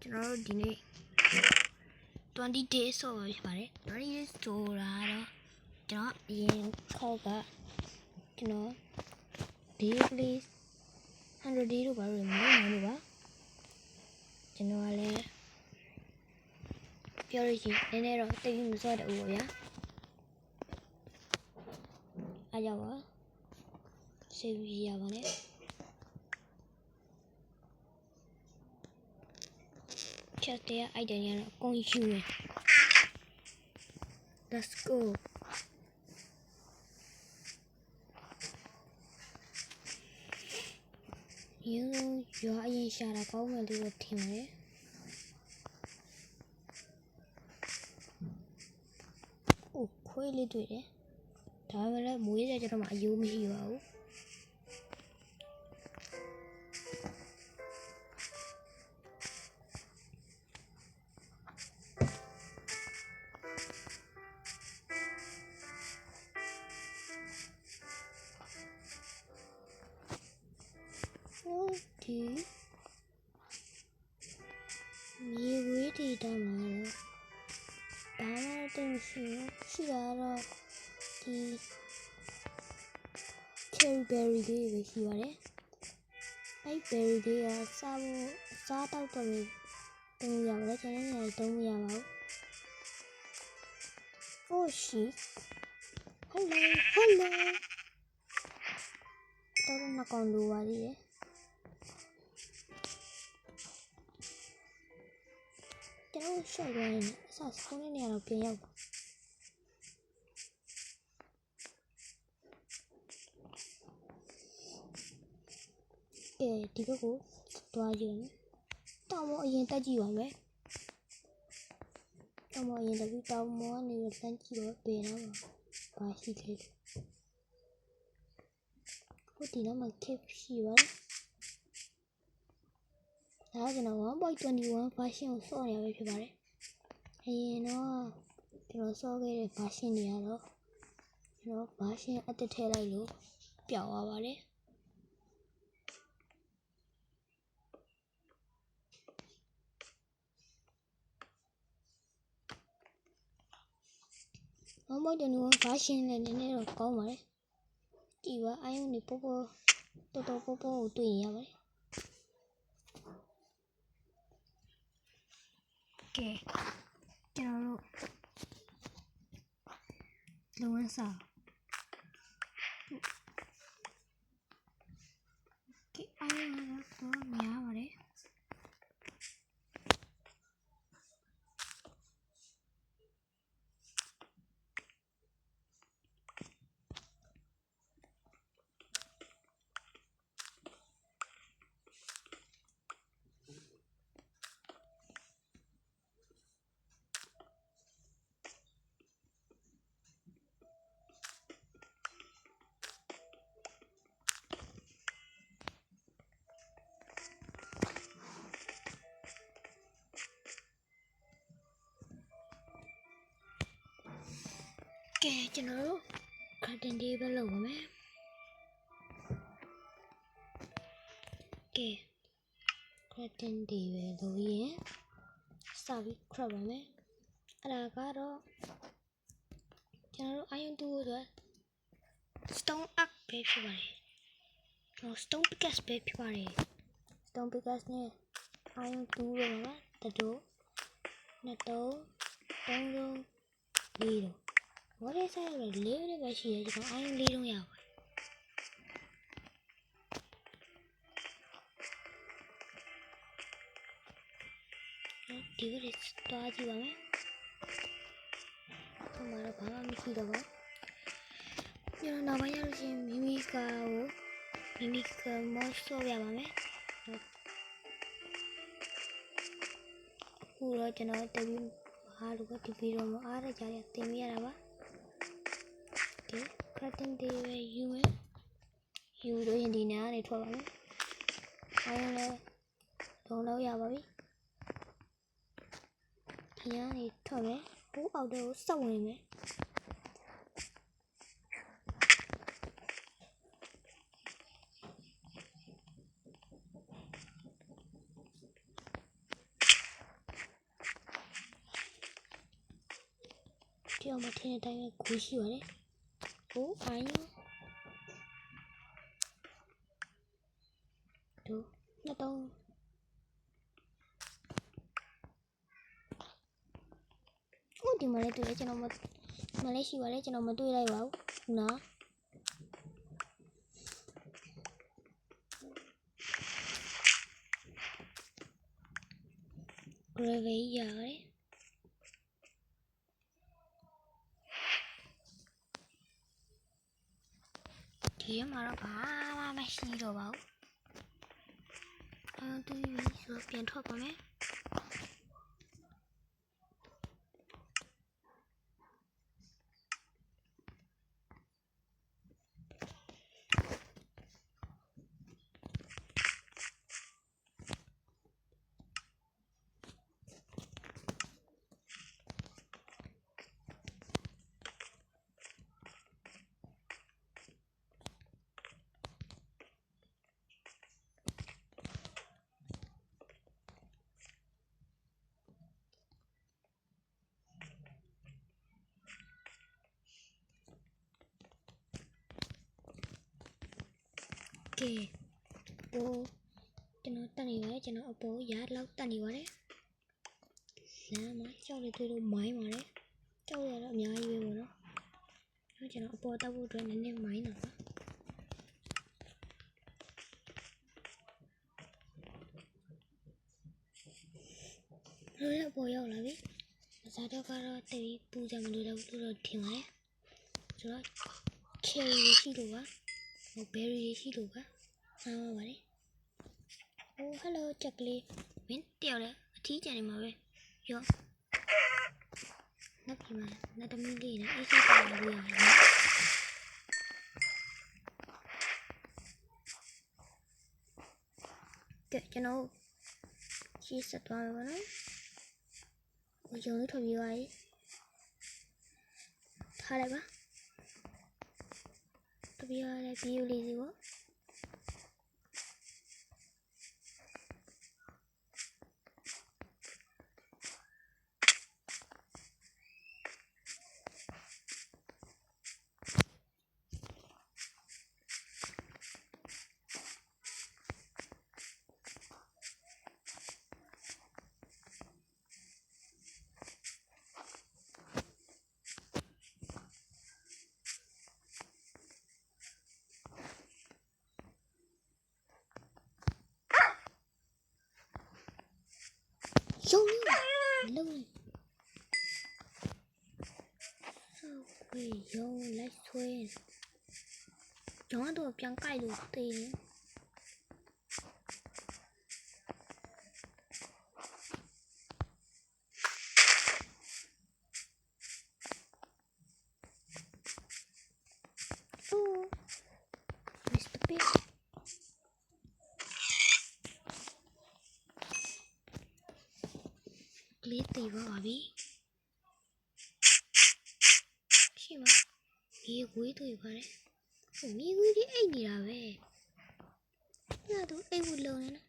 ကျွန်တော်တို့ဒီနေ့20 days ဆိုရပါတယ်20 days ဆိုတာတော့ကျွန်တော်အရင်ခေါက်ကကျွန်တော် day please 100 day တို့ဘာလို့မလုပ်နိုင်လို့ပါကျွန်တော်ကလည်းပြောရစီနည်းနည်းတော့တိတ်မစော့တူပါဗျာအားကြောင့်ပါစေးရပါနဲ့ချက်တဲ့အိုက်တယ်ရတော့အကုန်ယူမယ် let's go ရွာအရင်ရှာတာကောင်းမယ်လို့ထင်တယ်အိုးခွေးလေးတွေ့တယ်ဒါမှလည်းမွေးတဲ့ကျတော့မှအယိုးမရှိပါဘူးဒီမြေဝေးတီတာမှာတော့ဘာမှတင်ရှိတာတော့ဒီ cherry berry လေးပဲရှိပါတယ်အဲ့ berry လေးကစားတော့တော့တုံးရပါတယ်ကျွန်တော်လည်းတုံးမရပါဘူး oh shit hello တော့နှကောင်လိုပါသေးတယ်ကျွန်တော်ရှော့ရရင်အစဆုံးတဲ့နေရာတော့ပြန်ရောက်ပါဒီဘက်ကိုသွားကြည့်မယ်တောင်မောအရင်တက်ကြည့်ပါမယ်တောင်မောအရင်တက်ပြီးတောင်မောကနေလမ်းကြည့်တော့ပေတော့ဘာရှိလဲဟိုဒီနားမှာ cave ရှိပါတယ်ဒါကကျွန်တော် 1.21 version ကိုစော့ရပဲဖြစ်ပါတယ်အရင်တော့ကျွန်တော်စော့ခဲ့တဲ့ version တွေကတော့ကျွန်တော် version အတက်ထည့်လိုက်လို့ပျောက်သွားပါတယ်1.21 version နဲ့နည်းနည်းတော့ကောင်းပါတယ်ကြည့်ပါအယုံနေတော်တော်ကိုတွေ့ရပါတယ်ကဲကျွန်တော်တို့လုံဝန်စာကဲအယုံတော့များပါတယ်ကဲကျွန်တော်တို့ curtain တွေပဲလုပ်ပါမယ်ကဲ curtain တွေပဲလုပ်ရင်စပြီး crop ပါမယ်အဲ့ဒါကတော့ကျွန်တော်တို့ iron tool ဆို stone axe ပဲဖြစ်ပါတယ်ကျွန်တော် stone pickaxe ပဲဖြစ်ပါတယ် stone pickaxe နဲ့ iron tool တော့ပါတတိုးနှစ်တုံးသုံးတုံးလေးတုံးဘာလဲဆိုင်ရလဲလေးပဲရှိတယ်ကျွန်တော် iron လေးတုံးရပါတယ်ဒီလိုတွားကြည့်ပါမယ်။ဘာမှမရှိတော့ပါ။ကျွန်တော်နောက်ပိုင်းရလို့ရှိရင်မိမိကမော့ဆော့ရပါမယ်။အခုတော့ကျွန်တော်တပီအားလို့ဒီဗီဒီယိုမှာအားရကြရတင်ပြရတာပါ။ဒီ curtain တွေပဲယူမယ်။ယူလို့ရင်ဒီနားကနေထွက်ပါမယ်။အားလည်းလုံးလောက်ရပါပြီ။ဒီနားနေထွက်မယ်။ဟိုအောက်တော့စောက်ဝင်မယ်။ တရားမထင်းတဲ့အတိုင်းပဲကိုရှိပါတယ်ကိုအိုင်းတို့နှစ်တော့ဦးဒီမှာလည်းတွေ့တယ်ကျွန်တော်မလည်းရှိပါတယ်ကျွန်တော်မတွေ့လိုက်ပါဘူးနော်gravy ရတယ်ဒီမှာတော့ဘာမှမရှိတော့ပါဘူးတူပြီဆိုပြန်ထွက်ပါမယ်ကဲပိုးကျွန်တော်တက်နေပါတယ်ကျွန်တော်အပေါ်ရလောက်တက်နေပါတယ်လမ်းမှာကြောက်နေတွေ့လို့မိုင်းပါတယ်ကြောက်ရတော့အများကြီးပဲပေါ့နော်ကျွန်တော်အပေါ်တက်ဖို့အတွက်နည်းနည်းမိုင်းတာပါလို့ရပေါ်ရောက်လာပြီအစားတော့ကတော့တပြီးပူကြမလို့တော့ထင်ပါတယ်ဆိုတော့ cherry ရှိလို့ပါberry ရှိလို့ပါစားပါပါတယ်။ Oh hello ချက်ကလေးမင်းတယောက်လည်းအထီးကျန်နေမှာပဲရောနောက်ပြီးမှနောက်တစ်မိနစ်လေးနဲ့အေးစိတ်ပါလို့ရတယ်ကဲကျွန်တော်ရှေ့ဆက်သွားမယ်နော်ဟိုရုံလေးထွက်ပြီးသွားပြီထားလိုက်ပါတပြားလေးဗီဒီယိုလေးစီပေါ့用漏了，社会有来吹，讲都变改路对。哦 ，Mr. Big。လေးတည်ပါပြီရှိမမြေခွေးတွေ့ပါတယ်မြေခွေးကြီးအိတ်နေတာပဲငါတို့အိတ်ဘူးလုံးနေနော်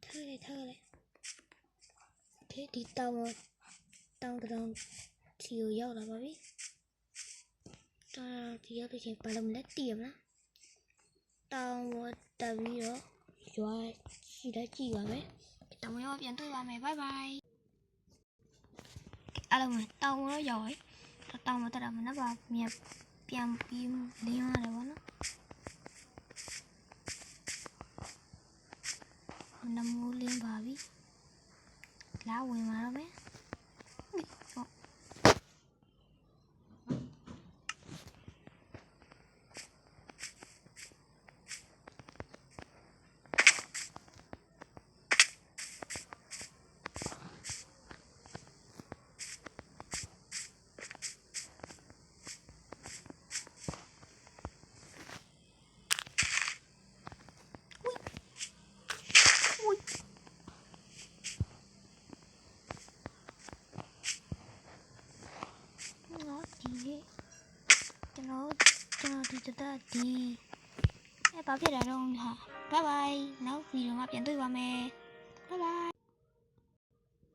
ထားလိုက်ဒီတောင်ချီကိုရောက်လာပါပြီဒီရောက်လို့ချင်းဘာလို့မလဲတည်ရမလားတောင်ပေါ်တက်ပြီးတော့ရွာရှိတဲ့ကြည့်ပါမယ်တောင်ရောပြန်တွေ့ပါမယ်ဘိုင်ဘိုင်အားလုံးတောင်ရောရောက်ပြီတောင်မတက်တာမနက်ပါမြန်ပြန်ပြီးလင်းရတယ်ဗောနော်နမိုးလင်းပါပြီလာဝင်လာတော့မယ်ကျွန်တော်ဒီဘာဖြစ်တာတော့ဟာဘိုင်ဘိုင်နောက်ဗီဒီယိုမှာပြန်တွေ့ပါမယ်ဘိုင်ဘိုင်